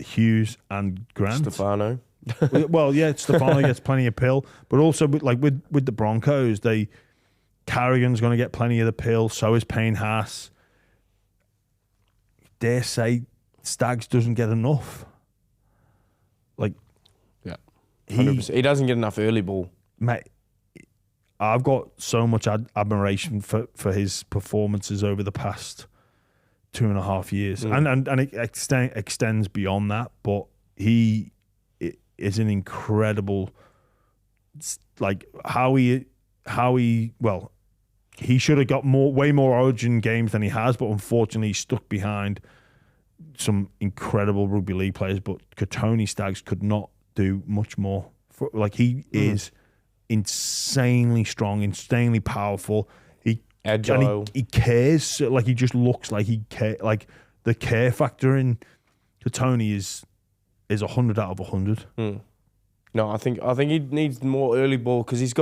Hughes and Grant. Stefano. Well, yeah, Stefano gets plenty of pill. But also with the Broncos, Carrigan's going to get plenty of the pill. So is Payne Haas. Dare say Staggs doesn't get enough. Like, yeah, 100%. He doesn't get enough early ball. Mate, I've got so much admiration for his performances over the past 2.5 years, and it extends beyond that. But he is an incredible, like he should have got way more Origin games than he has, but unfortunately he's stuck behind some incredible rugby league players. But Tony Staggs could not do much more. He is insanely strong, insanely powerful. Agile. He cares. Like, he just looks like he cares. Like, the care factor in Tony is 100 out of 100. No, I think he needs more early ball because he's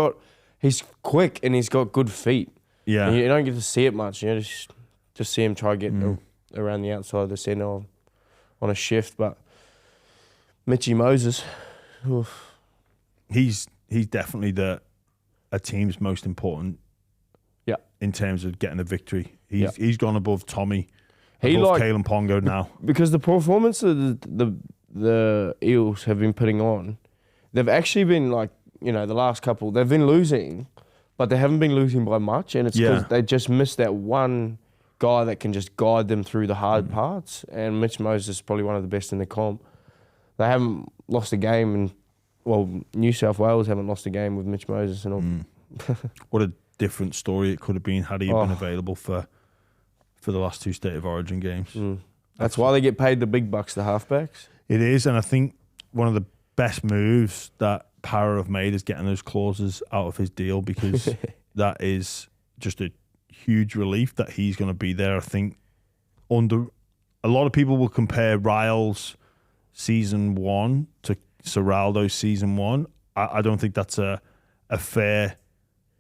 quick and he's got good feet. Yeah, and you don't get to see it much. Just see him try to get around the outside of the centre on a shift. But Mitchy Moses, oof. He's definitely a team's most important. Yeah, in terms of getting a victory, he's gone above Tommy, Kalen Pongo now because the performance of the Eels have been putting on. They've actually been the last couple. They've been losing, but they haven't been losing by much, and it's because they just missed that one guy that can just guide them through the hard parts. And Mitch Moses is probably one of the best in the comp. They haven't lost a game, New South Wales haven't lost a game with Mitch Moses and all. What a different story it could have been had he been available for the last 2 State of Origin games. That's why they get paid the big bucks, the halfbacks. It is, and I think one of the best moves that Para have made is getting those clauses out of his deal, because that is just a huge relief that he's going to be there. I think a lot of people will compare Ryle's season 1 to Serraldo's season 1. I don't think that's a fair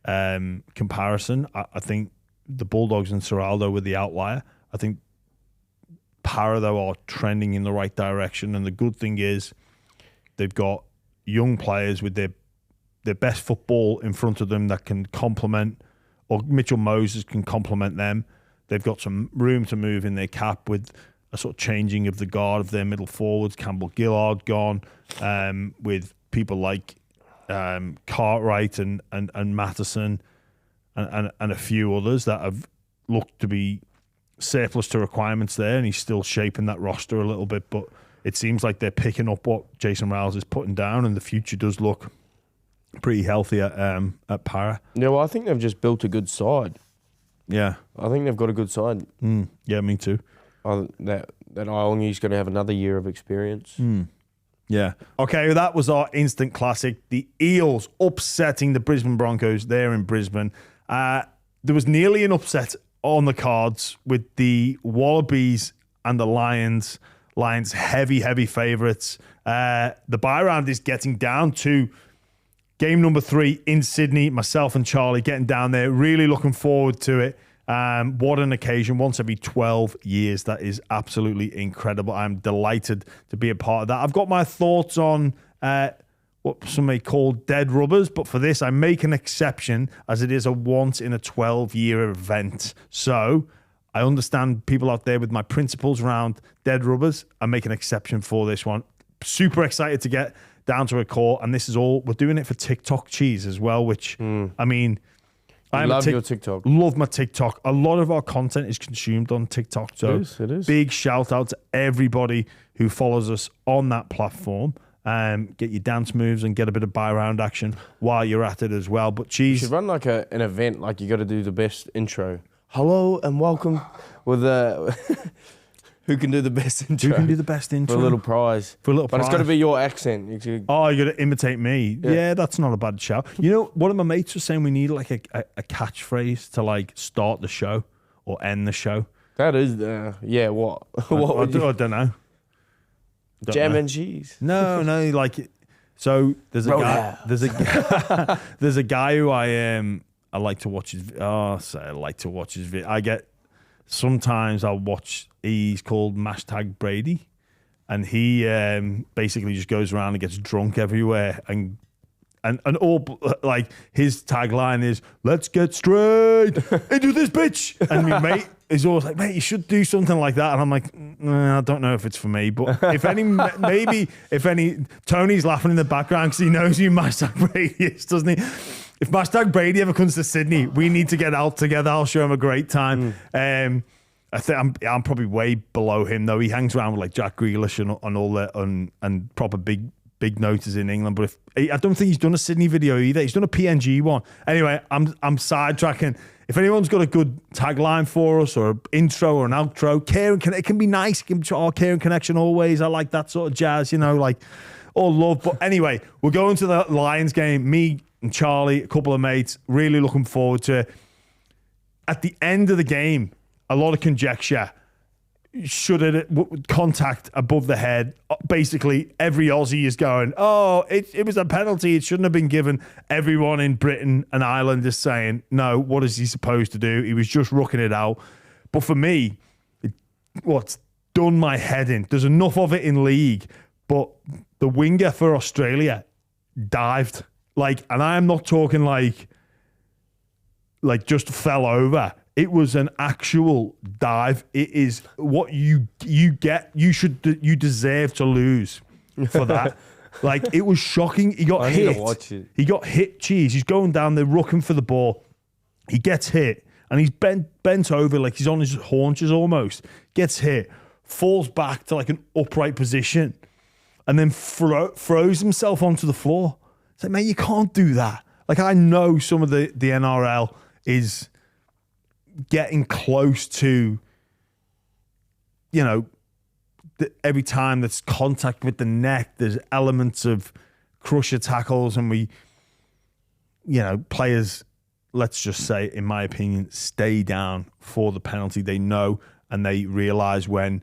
comparison. I think the Bulldogs and Serraldo were the outlier. I think Para, though, are trending in the right direction, and the good thing is they've got young players with their best football in front of them that can complement, or Mitchell Moses can complement them. They've got some room to move in their cap with a sort of changing of the guard of their middle forwards. Campbell Gillard gone, with people like Cartwright and Matheson and a few others that have looked to be surplus to requirements there, and he's still shaping that roster a little bit, but it seems like they're picking up what Jason Riles is putting down, and the future does look pretty healthy at Para. Yeah, well, I think they've just built a good side. Yeah. I think they've got a good side. Yeah, me too. That Iongi's going to have another year of experience. Yeah. Okay, well, that was our instant classic. The Eels upsetting the Brisbane Broncos there in Brisbane. There was nearly an upset on the cards with the Wallabies and the Lions. Lions heavy favourites. The bye round is getting down to game number 3 in Sydney. Myself and Charlie getting down there. Really looking forward to it. What an occasion. Once every 12 years. That is absolutely incredible. I'm delighted to be a part of that. I've got my thoughts on what some may call dead rubbers, but for this I make an exception as it is a once in a 12-year event. So I understand people out there with my principles around dead rubbers. I make an exception for this one. Super excited to get down to a call, and this is all, we're doing it for TikTok cheese as well, which, I mean, I love your TikTok. Love my TikTok. A lot of our content is consumed on TikTok. So it is. Big shout out to everybody who follows us on that platform. Get your dance moves and get a bit of buy-round action while you're at it as well. But You Cheese... should run like an event, like you got to do the best intro. Hello and welcome with who can do the best intro? Who can do the best intro? For a little prize. For a little But prize. it's got to be your accent. You got to imitate me. Yeah, that's not a bad shout. You know, one of my mates was saying we need like a catchphrase to like start the show or end the show. That is, what? I don't know. Jam and cheese. No, like, so there's a guy, there's a guy who I like to watch his, I like to watch his video. Sometimes I'll watch, he's called #Brady, and he basically just goes around and gets drunk everywhere, and all, like, his tagline is, let's get straight into this bitch. And my mate is always like, mate, you should do something like that. And I'm like, I don't know if it's for me, but if any, Tony's laughing in the background because he knows who #Brady is, doesn't he? If #Brady ever comes to Sydney, we need to get out together. I'll show him a great time. I think I'm probably way below him though. He hangs around with like Jack Grealish and all that, and proper big noters in England. But I don't think he's done a Sydney video either. He's done a PNG one. Anyway, I'm sidetracking. If anyone's got a good tagline for us, or an intro or an outro, it can be nice. It can be care and connection always. I like that sort of jazz, like all love. But anyway, we're going to the Lions game. Me and Charlie, a couple of mates, really looking forward to it. At the end of the game, a lot of conjecture. Should it contact above the head? Basically, every Aussie is going, it was a penalty. It shouldn't have been given. Everyone in Britain and Ireland is saying, no, what is he supposed to do? He was just rooking it out. But for me, what's done my head in, there's enough of it in league, but the winger for Australia dived. And I am not talking like just fell over. It was an actual dive. It is what you get. You deserve to lose for that. It was shocking. He got hit. Need to watch it. He got hit. Cheese. He's going down there, rooking for the ball. He gets hit, and he's bent over like he's on his haunches almost. Gets hit, falls back to like an upright position, and then throws himself onto the floor. It's like, mate, you can't do that. I know some of the NRL is getting close to, every time there's contact with the neck, there's elements of crusher tackles, and players, let's just say, in my opinion, stay down for the penalty. They know and they realise when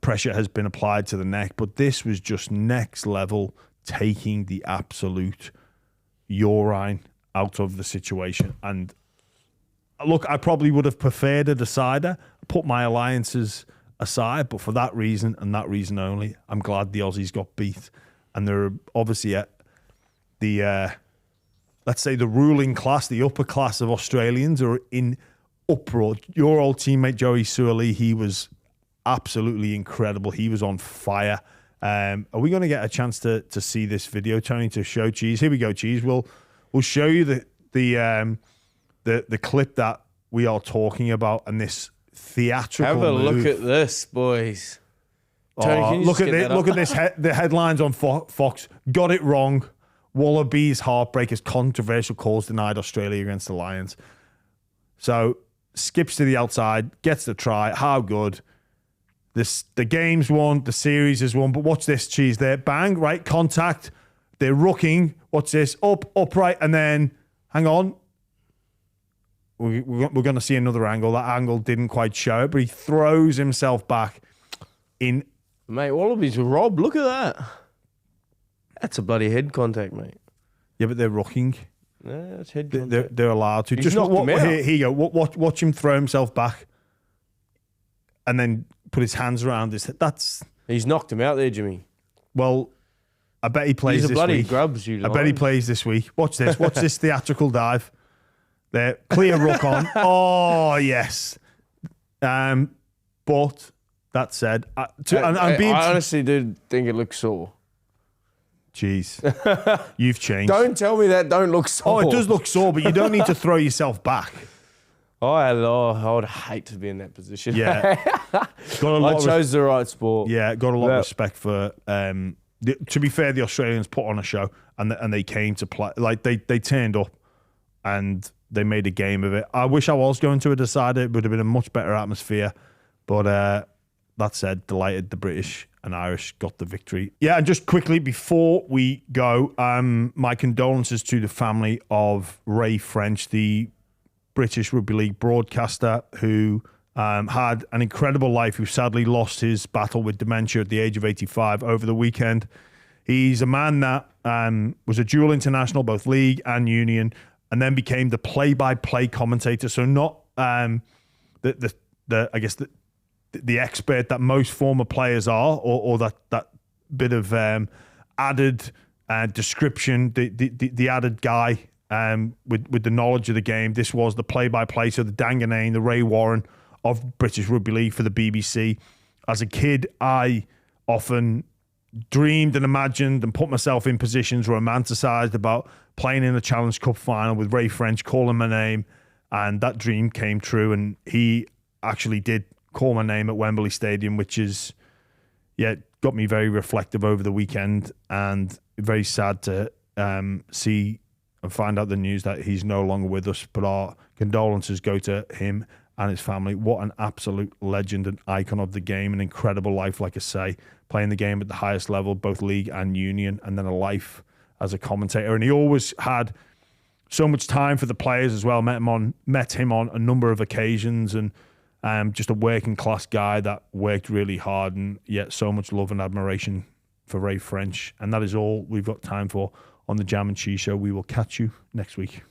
pressure has been applied to the neck. But this was just next level, taking the absolute urine out of the situation. And look, I probably would have preferred a decider, put my alliances aside, but for that reason and that reason only, I'm glad the Aussies got beat. And they're obviously at the, let's say, the ruling class, the upper class of Australians are in uproar. Your old teammate, Joey Suoli, he was absolutely incredible. He was on fire. Are we going to get a chance to see this video, Tony, to show Cheese? Here we go, Cheese. We'll show you the clip that we are talking about, and this theatrical Have a move. look at this, boys. Tony, can you look at this. The headlines on Fox. Got it wrong. Wallabies heartbreakers, controversial calls denied Australia against the Lions. So skips to the outside, gets the try. How good. The game's won, the series is won. But watch this, Cheese. There, bang, right, contact. They're rooking. Watch this, upright, and then hang on. We're going to see another angle. That angle didn't quite show it, but he throws himself back in. Mate, Wallabies were robbed. Look at that. That's a bloody head contact, mate. Yeah, but they're rooking. Yeah, that's head contact. They're allowed to. He's Just knocked him out. Here you go. Watch him throw himself back, and then put his hands around his head. He's knocked him out there, Jimmy. Well, I bet he plays He's a this bloody week. grubs, you I bet he plays this week. Watch this. Watch this theatrical dive. There, clear ruck on. Oh yes. But that said, I honestly do think it looks sore. Jeez, you've changed. Don't tell me that don't look sore. Oh, it does look sore, but you don't need to throw yourself back. I would hate to be in that position. Yeah, got a lot. I chose the right sport. Yeah, got a lot of respect for to be fair, the Australians put on a show and they came to play. Like they turned up and they made a game of it. I wish I was going to a decider. It would have been a much better atmosphere. But that said, delighted the British and Irish got the victory. Yeah, and just quickly before we go, my condolences to the family of Ray French, the British Rugby League broadcaster who had an incredible life, who sadly lost his battle with dementia at the age of 85 over the weekend. He's a man that was a dual international, both league and union, and then became the play-by-play commentator. So not the expert that most former players are, or that bit of added description, the added guy with the knowledge of the game. This was the play-by-play, so the Danganane, the Ray Warren of British Rugby League for the BBC. As a kid, I often dreamed and imagined and put myself in positions romanticised about playing in a Challenge Cup final with Ray French calling my name, and that dream came true, and he actually did call my name at Wembley Stadium, which is, got me very reflective over the weekend, and very sad to see and find out the news that he's no longer with us. But our condolences go to him and his family. What an absolute legend and icon of the game, an incredible life, like I say, playing the game at the highest level, both league and union, and then a life as a commentator. And he always had so much time for the players as well. Met him on a number of occasions, and just a working class guy that worked really hard, and yet so much love and admiration for Ray French. And that is all we've got time for on the Jam and Cheese Show. We will catch you next week.